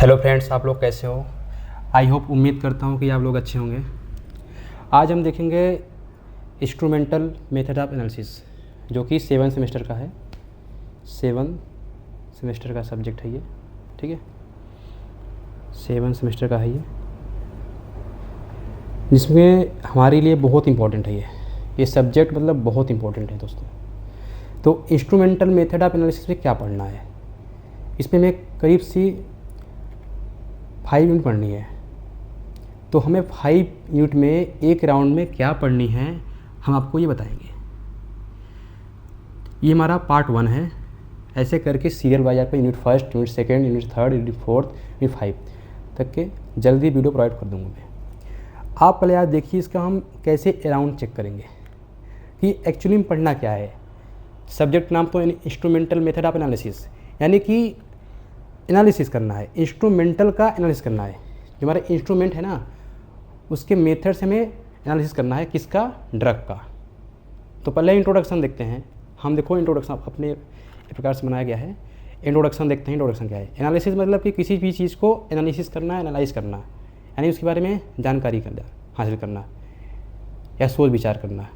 Hello friends, आप लोग कैसे हो? आई होप, उम्मीद करता हूँ कि आप लोग अच्छे होंगे। आज हम देखेंगे इंस्ट्रूमेंटल मेथड ऑफ एनालिसिस, जो कि 7 सेमेस्टर का है। 7 सेमेस्टर का सब्जेक्ट है ये, ठीक है। 7 सेमेस्टर का है ये, जिसमें हमारे लिए बहुत इम्पोर्टेंट है ये सब्जेक्ट, मतलब बहुत इम्पोर्टेंट है दोस्तों। तो इंस्ट्रूमेंटल मेथड ऑफ एनालिसिस में क्या पढ़ना है, इसमें मैं करीब सी 5 यूनिट पढ़नी है। तो हमें 5 यूनिट में एक राउंड में क्या पढ़नी है, हम आपको ये बताएंगे। ये हमारा पार्ट 1 है। ऐसे करके सीरियल वाइज आपको unit 1, unit 2, unit 3, unit 4, unit 5 तक के जल्दी वीडियो प्रोवाइड कर दूंगा मैं। आप पहले आज देखिए इसका हम कैसे राउंड चेक करेंगे कि एक्चुअली में पढ़ना क्या है। सब्जेक्ट नाम तो इंस्ट्रूमेंटल मेथड ऑफ एनालिसिस, यानी कि एनालिसिस करना है, इंस्ट्रूमेंटल का एनालिसिस करना है। जो हमारा इंस्ट्रूमेंट है ना, उसके मेथड से हमें एनालिसिस करना है। किसका? ड्रग का। तो पहले इंट्रोडक्शन देखते हैं हम। देखो, इंट्रोडक्शन अपने प्रकार से बनाया गया है। इंट्रोडक्शन देखते हैं। इंट्रोडक्शन क्या है? एनालिसिस मतलब कि किसी भी चीज़ को एनालिसिस करना, एनालाइज करना, यानी उसके बारे में जानकारी हासिल करना या सोच विचार करना।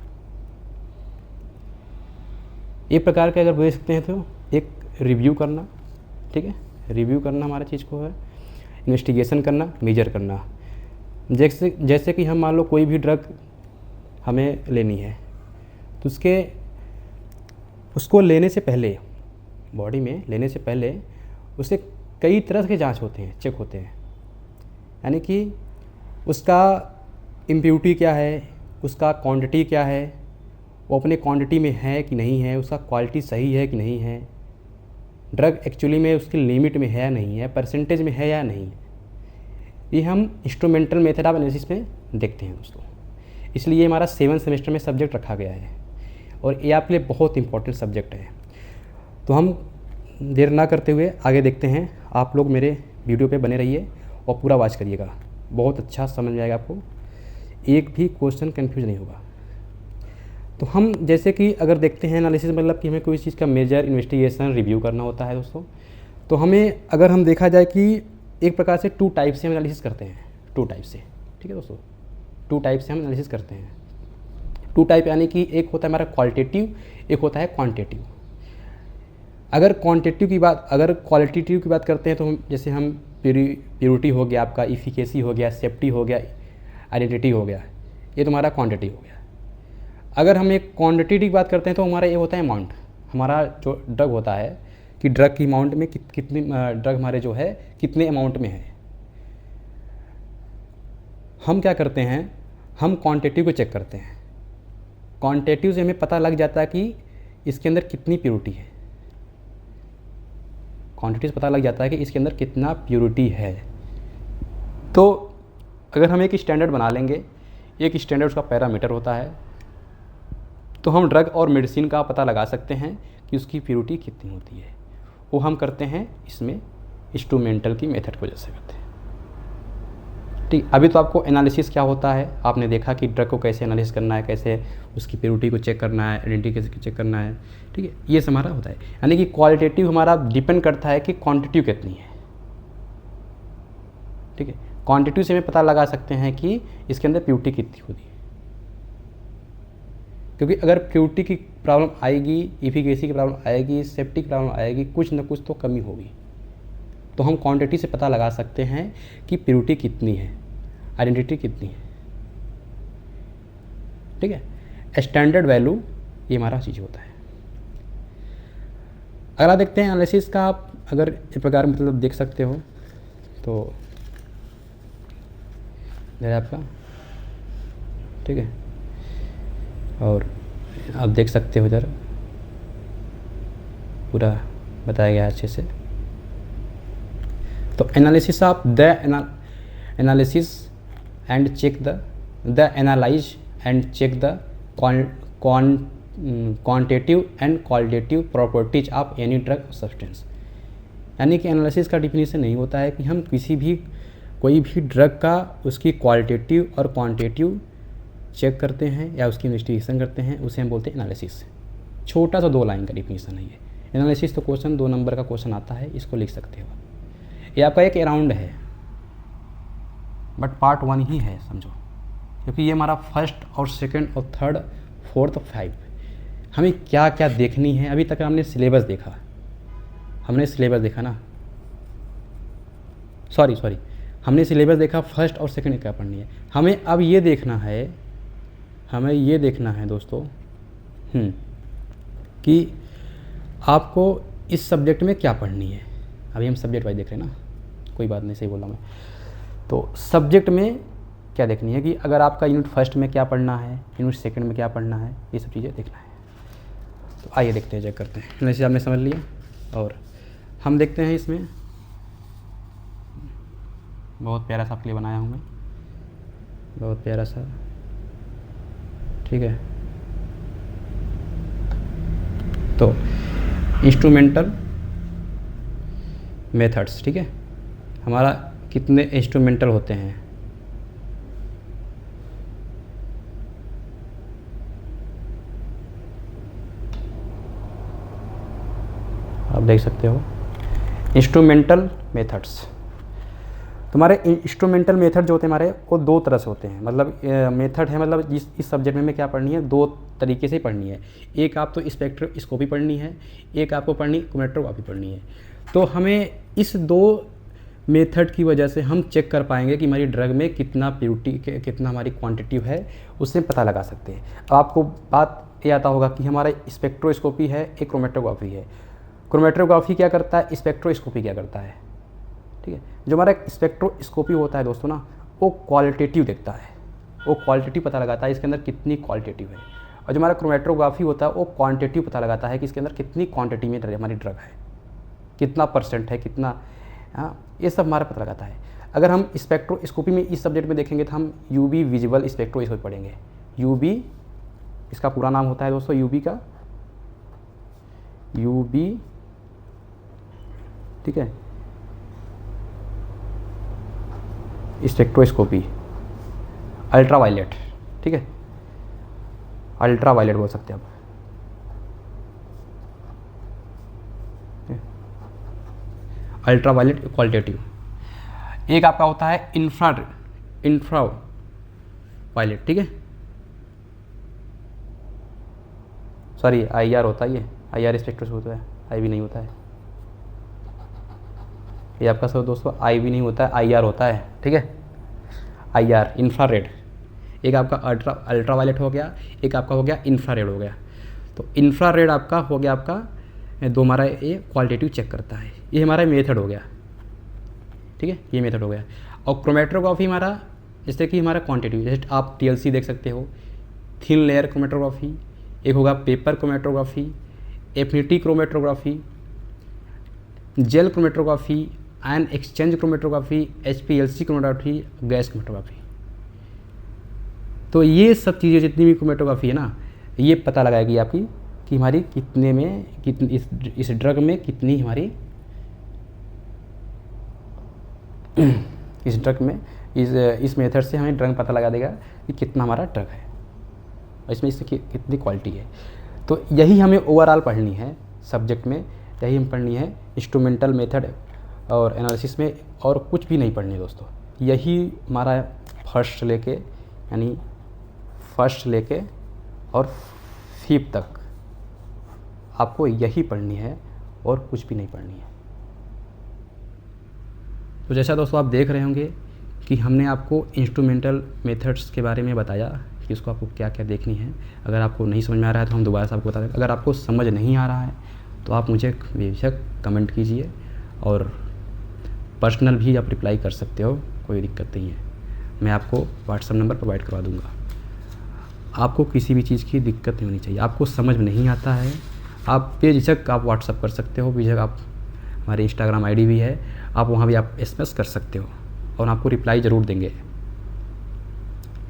एक प्रकार के अगर देख सकते हैं तो एक रिव्यू करना, ठीक है। रिव्यू करना हमारा चीज़ को है। इन्वेस्टिगेशन करना, मेजर करना। जैसे कि हम मान लो कोई भी ड्रग हमें लेनी है, तो उसको लेने से पहले, बॉडी में लेने से पहले उसे कई तरह के जांच होते हैं, चेक होते हैं। यानी कि उसका इम्प्योरिटी क्या है, उसका क्वांटिटी क्या है, वो अपने क्वांटिटी में है कि नहीं है, उसका क्वालिटी सही है कि नहीं है, ड्रग एक्चुअली में उसकी लिमिट में है या नहीं है, परसेंटेज में है या नहीं। ये हम इंस्ट्रूमेंटल मेथड ऑफ एनालिसिस में देखते हैं दोस्तों। इसलिए ये हमारा 7 सेमेस्टर में सब्जेक्ट रखा गया है और ये आपके लिए बहुत इंपॉर्टेंट सब्जेक्ट है। तो हम देर ना करते हुए आगे देखते हैं। आप लोग मेरे वीडियो पे बने रहिए और पूरा वॉच करिएगा, बहुत अच्छा समझ में आएगा आपको। एक भी क्वेश्चन कन्फ्यूज नहीं होगा। तो हम जैसे कि अगर देखते हैं एनालिसिस मतलब कि हमें कोई चीज़ का मेजर, इन्वेस्टिगेशन, रिव्यू करना होता है दोस्तों। तो हमें अगर हम देखा जाए कि एक प्रकार से 2 टाइप से हम एनालिसिस करते हैं। 2 टाइप से, ठीक है दोस्तों। 2 टाइप से हम एनालिसिस करते हैं। 2 टाइप यानी कि एक होता है हमारा क्वालिटेटिव, एक होता है क्वांटिटेटिव। अगर क्वांटिटेटिव की बात करते हैं तो जैसे हम प्योरिटी हो गया, आपका इफिकेसी हो गया, सेफ्टी हो गया, आइडेंटिटी हो गया, ये तुम्हारा क्वांटिटी हो गया। अगर हम एक क्वांटिटी की बात करते हैं तो हमारा ये होता है अमाउंट। हमारा जो ड्रग होता है कि ड्रग की अमाउंट में कितनी ड्रग हमारे जो है कितने अमाउंट में है। हम क्या करते हैं, हम क्वांटिटी को चेक करते हैं। क्वांटिटी से हमें पता लग जाता है कि इसके अंदर कितनी प्योरिटी है। क्वांटिटी से पता लग जाता है कि इसके अंदर कितना प्योरिटी है। तो अगर हम एक स्टैंडर्ड बना लेंगे, एक स्टैंडर्ड उसका पैरामीटर होता है, तो हम ड्रग और मेडिसिन का पता लगा सकते हैं कि उसकी प्योरिटी कितनी होती है। वो हम करते हैं इसमें इंस्ट्रूमेंटल की मेथड की वजह से करते हैं, ठीक। अभी तो आपको एनालिसिस क्या होता है आपने देखा कि ड्रग को कैसे एनालिसिस करना है, कैसे उसकी प्योरिटी को चेक करना है, आइडेंटिटी कैसे चेक करना है, ठीक है। ये हमारा होता है। यानी कि क्वालिटेटिव हमारा डिपेंड करता है कि क्वान्टिटी कितनी है, ठीक है। क्वान्टिटी से हमें पता लगा सकते हैं कि इसके अंदर प्योरिटी कितनी होती है। क्योंकि अगर प्योरिटी की प्रॉब्लम आएगी, इफिकेसी की प्रॉब्लम आएगी, सेफ्टी की प्रॉब्लम आएगी, कुछ ना कुछ तो कमी होगी। तो हम क्वांटिटी से पता लगा सकते हैं कि प्योरिटी कितनी है, आइडेंटिटी कितनी है, ठीक है। स्टैंडर्ड वैल्यू ये हमारा चीज़ होता है। अगर आप देखते हैं एनालिसिस का, आप अगर इस प्रकार मतलब देख सकते हो तो आपका, ठीक है। और आप देख सकते हो इधर पूरा बताया गया अच्छे से। तो analysis of the analysis and check the analyse and check the quantitative and qualitative properties of any drug substance. यानी कि एनालिसिस का डिफिनीशन नहीं होता है कि हम कोई भी ड्रग का उसकी क्वालिटेटिव और क्वांटिटेटिव चेक करते हैं या उसकी इन्वेस्टिगेशन करते हैं, उसे हम बोलते हैं एनालिसिस। छोटा सा 2 लाइन का डिफिनीशन है ये। एनालिसिस तो क्वेश्चन 2 नंबर का क्वेश्चन आता है, इसको लिख सकते हो। ये आपका एक अराउंड है, बट पार्ट 1 ही है समझो, क्योंकि ये हमारा फर्स्ट और सेकंड और थर्ड फोर्थ और 5 हमें क्या क्या देखनी है। अभी तक हमने सिलेबस देखा, ना, सॉरी हमने सिलेबस देखा फर्स्ट और सेकंड क्या पढ़नी है। हमें अब ये देखना है, दोस्तों कि आपको इस सब्जेक्ट में क्या पढ़नी है। अभी हम सब्जेक्ट वाइज देख रहे हैं ना, कोई बात नहीं, सही बोला मैं। तो सब्जेक्ट में क्या देखनी है कि अगर आपका यूनिट फर्स्ट में क्या पढ़ना है, यूनिट सेकंड में क्या पढ़ना है, ये सब चीज़ें देखना है। तो आइए देखते हैं, चेक करते हैं। वैसे आपने समझ लिया और हम देखते हैं इसमें बहुत प्यारा सा आपके लिए बनाया हूँ मैं, बहुत प्यारा सा, ठीक है। तो इंस्ट्रूमेंटल मेथड्स, ठीक है, हमारा कितने इंस्ट्रूमेंटल होते हैं। आप देख सकते हो इंस्ट्रूमेंटल मेथड्स। तुम्हारे इंस्ट्रूमेंटल मेथड जो होते हैं हमारे, वो 2 तरह से होते हैं। मतलब मेथड है, मतलब इस सब्जेक्ट में क्या पढ़नी है, 2 तरीके से पढ़नी है। एक आप तो स्पेक्ट्रोस्कोपी पढ़नी है, एक आपको क्रोमैटोग्राफी पढ़नी है। तो हमें इस 2 मेथड की वजह से हम चेक कर पाएंगे कि हमारी ड्रग में कितना प्योरिटी, कितना हमारी क्वांटिटी है, उससे पता लगा सकते हैं। अब आपको बात ये आता होगा कि हमारा स्पेक्ट्रोस्कोपी है, एक क्रोमैटोग्राफी है। क्रोमैटोग्राफी क्या करता है, स्पेक्ट्रोस्कोपी क्या करता है, ठीक है। जो हमारा स्पेक्ट्रोस्कोपी होता है दोस्तों ना, वो क्वालिटेटिव देखता है, वो क्वालिटेटिव पता लगाता है इसके अंदर कितनी क्वालिटेटिव है। और जो हमारा क्रोमैटोग्राफी होता है वो क्वांटिटी पता लगाता है कि इसके अंदर कितनी क्वांटिटी में हमारी ड्रग है, कितना % है, कितना, हाँ, ये सब हमारा पता लगाता है। अगर हम स्पेक्ट्रोस्कोपी में इस सब्जेक्ट में देखेंगे तो हम यूवी विजुअल स्पेक्ट्रोस्कोपी पढ़ेंगे। यूवी, इसका पूरा नाम होता है दोस्तों यूवी का, यूवी, ठीक है, स्पेक्ट्रोस्कोपी, अल्ट्रावायलेट, ठीक है, अल्ट्रावायलेट बोल सकते हैं आप। Ultraviolet qualitative. एक आपका होता है इंफ्रावायलेट, ठीक है, सॉरी IR होता है, ये IR स्पेक्ट्रोस्कोपी होता है, IV नहीं होता है ये आपका। सब दोस्तों IV नहीं होता है, IR होता है, ठीक है, IR इंफ्रारेड। एक आपका अल्ट्रावायलेट हो गया, एक आपका हो गया इंफ्रारेड हो गया। तो इंफ्रारेड आपका हो गया, आपका 2 हमारा ये क्वालिटेटिव चेक करता है। ये हमारा मेथड हो गया, ठीक है, ये मेथड हो गया। और क्रोमैटोग्राफी हमारा, जैसे कि हमारा क्वांटिटी, जैसे आप TLC देख सकते हो, थिन लेयर क्रोमैटोग्राफी। एक होगा paper chromatography, affinity chromatography, gel chromatography, ion exchange chromatography, HPLC chromatography, gas chromatography. तो ये सब चीज़ें जितनी भी क्रोमैटोग्राफी है ना, ये पता लगाएगी आपकी कि हमारी कितने में, कितनी इस ड्रग में कितनी हमारी, इस ड्रग में, इस मेथड से हमें ड्रग पता लगा देगा कि कितना हमारा ड्रग है, इसमें इससे कितनी क्वालिटी है। तो यही हमें ओवरऑल पढ़नी है सब्जेक्ट में, यही हम पढ़नी है इंस्ट्रूमेंटल मेथड और एनालिसिस में, और कुछ भी नहीं पढ़नी दोस्तों। यही हमारा फर्स्ट लेके और 5th तक आपको यही पढ़नी है और कुछ भी नहीं पढ़नी है। तो जैसा दोस्तों आप देख रहे होंगे कि हमने आपको इंस्ट्रूमेंटल मेथड्स के बारे में बताया कि उसको आपको क्या क्या देखनी है। अगर आपको नहीं समझ में आ रहा है तो हम दोबारा से आपको बता दें। अगर आपको समझ नहीं आ रहा है तो आप मुझे बेशक कमेंट कीजिए, और पर्सनल भी आप रिप्लाई कर सकते हो, कोई दिक्कत नहीं है। मैं आपको व्हाट्सएप नंबर प्रोवाइड करवा दूँगा। आपको किसी भी चीज़ की दिक्कत नहीं होनी चाहिए। आपको समझ में नहीं आता है, आप बेझिझक आप व्हाट्सएप कर सकते हो, बेझिझक आप, हमारी इंस्टाग्राम ID भी है, आप वहाँ भी आप SMS कर सकते हो और आपको रिप्लाई ज़रूर देंगे।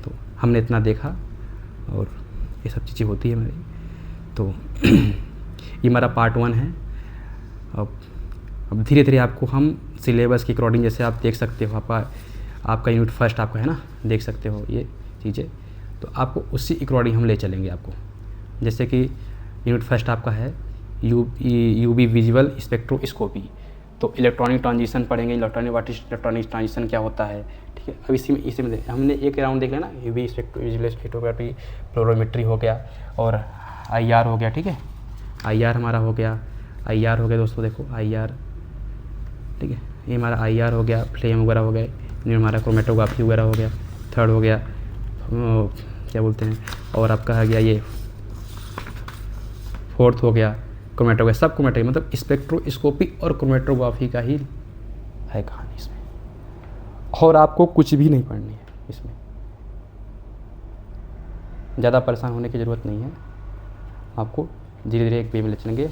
तो हमने इतना देखा और ये सब चीज़ें होती है हमारी। तो ये हमारा पार्ट 1 है। अब धीरे धीरे आपको हम सिलेबस के अकॉर्डिंग, जैसे आप देख सकते हो, आपका यूनिट फर्स्ट आपका है ना, देख सकते हो ये चीज़ें, तो आपको उसी अकॉर्डिंग हम ले चलेंगे आपको। जैसे कि यूनिट फर्स्ट आपका है यूवी विजुअल स्पेक्ट्रोस्कोपी, तो इलेक्ट्रॉनिक ट्रांजिशन पढ़ेंगे, इलेक्ट्रॉनिक ट्रांजिशन क्या होता है, ठीक है। अब इसी में हमने एक राउंड देख लिया ना, यूवी स्पेक्ट्रोग्राफी, फ्लोरोमेट्री हो गया और IR हो गया, ठीक है। IR हमारा हो गया, IR हो गया दोस्तों, देखो IR, ठीक है, ये हमारा IR हो गया, फ्लेम वगैरह हो गए, ये हमारा क्रोमेटोग्राफी वगैरह हो गया, थर्ड हो गया क्या बोलते हैं, और आपका आ गया ये फोर्थ हो गया क्रोमेटोग्राफी, सब क्रोमेटोग्राफी मतलब स्पेक्ट्रोस्कोपी और क्रोमेटोग्राफी का ही है कहानी इसमें, और आपको कुछ भी नहीं पढ़नी है इसमें, ज़्यादा परेशान होने की ज़रूरत नहीं है, आपको धीरे धीरे एक वे में चलेंगे।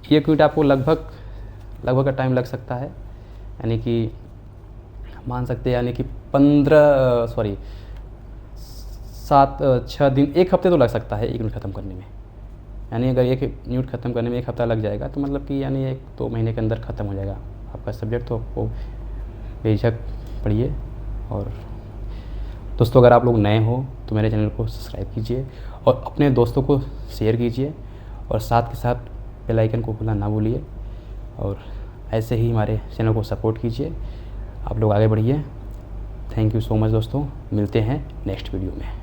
1 मिनट आपको लगभग का टाइम लग सकता है, यानी कि मान सकते हैं, यानी कि 6 दिन, 1 हफ्ते तो लग सकता है 1 यूनिट ख़त्म करने में। यानी अगर 1 यूनिट ख़त्म करने में 1 हफ्ता लग जाएगा तो मतलब कि यानी 1-2 महीने के अंदर ख़त्म हो जाएगा आपका सब्जेक्ट। तो आपको बेझिझक पढ़िए। और दोस्तों अगर आप लोग नए हो तो मेरे चैनल को सब्सक्राइब कीजिए और अपने दोस्तों को शेयर कीजिए, और साथ के साथ बेल आइकन को खोलना ना भूलिए, और ऐसे ही हमारे चैनल को सपोर्ट कीजिए। आप लोग आगे बढ़िए। थैंक यू सो मच दोस्तों, मिलते हैं नेक्स्ट वीडियो में।